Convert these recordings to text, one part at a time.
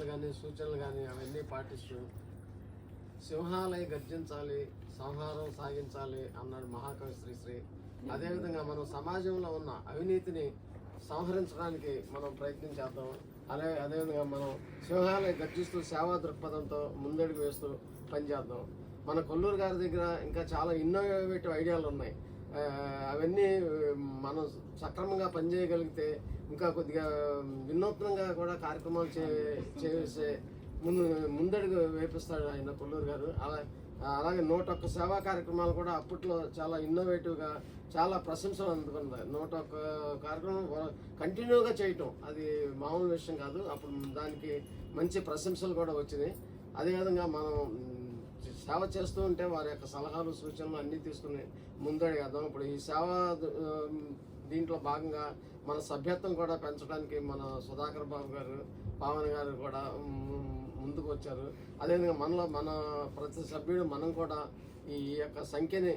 సలహాలు కానీ సూచనలు కానీ అవన్నీ పాటిస్తూ సింహాలై గర్జించాలి, సంహారం సాగించాలి అన్నాడు మహాకవి శ్రీశ్రీ. అదేవిధంగా మనం సమాజంలో ఉన్న అవినీతిని సంహరించడానికి మనం ప్రయత్నం చేద్దాం. అదేవిధంగా మనం సింహాలై గర్జిస్తూ సేవా దృక్పథంతో ముందడుగు వేస్తూ పనిచేద్దాం. మన కొల్లూరు గారి దగ్గర ఇంకా చాలా ఇన్నోవేటివ్ ఐడియాలు ఉన్నాయి. అవన్నీ మనం సక్రమంగా పనిచేయగలిగితే ఇంకా కొద్దిగా వినూత్నంగా కూడా కార్యక్రమాలు చేసే ముందడుగు వేపిస్తాడు ఆయన కొల్లూరు గారు. అలాగే 101 సేవా కార్యక్రమాలు కూడా అప్పట్లో చాలా ఇన్నోవేటివ్గా చాలా ప్రశంసలు అందుకుంది. 101 కార్యక్రమం కంటిన్యూగా చేయటం అది మామూలు విషయం కాదు. అప్పుడు దానికి మంచి ప్రశంసలు కూడా వచ్చినాయి. అదేవిధంగా మనం సేవ చేస్తూ ఉంటే వారి యొక్క సలహాలు సూచనలు అన్నీ తీసుకుని ముందడుగేద్దాం. ఇప్పుడు ఈ సేవ దీంట్లో భాగంగా మన సభ్యత్వం కూడా పెంచడానికి మన సుధాకర్ బాబు గారు, పావన్ గారు కూడా ముందుకు వచ్చారు. అదేవిధంగా మన ప్రతి సభ్యుడు మనం కూడా ఈ యొక్క సంఖ్యని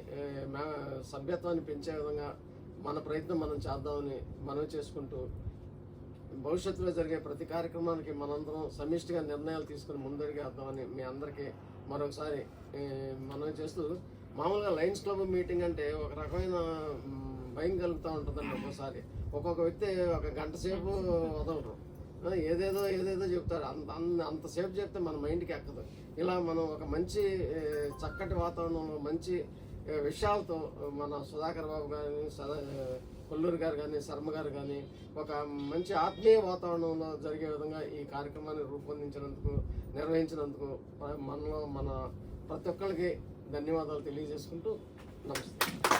సభ్యత్వాన్ని పెంచే విధంగా మన ప్రయత్నం మనం చేద్దామని మనం చేసుకుంటూ భవిష్యత్తులో జరిగే ప్రతి కార్యక్రమానికి మనందరం సమిష్టిగా నిర్ణయాలు తీసుకుని ముందడుగేద్దామని మీ అందరికీ మరొకసారి మనం చేస్తూ, మామూలుగా లయన్స్ క్లబ్ మీటింగ్ అంటే ఒక రకమైన భయం కలుగుతూ ఉంటుందండి. ఒక్కొక్క వ్యక్తి ఒక గంట సేపు వదలరు, ఏదేదో చెప్తారు. అంతసేపు చెప్తే మన మైండ్కి ఎక్కదు. ఇలా మనం ఒక మంచి చక్కటి వాతావరణంలో మంచి విషయాలతో మన సుధాకర్ బాబు కానీ, కొల్లూరు గారు కానీ, శర్మ గారు కానీ ఒక మంచి ఆత్మీయ వాతావరణంలో జరిగే విధంగా ఈ కార్యక్రమాన్ని రూపొందించినందుకు, నిర్వహించినందుకు మన ప్రతి ఒక్కరికి ధన్యవాదాలు తెలియజేసుకుంటూ నమస్తే.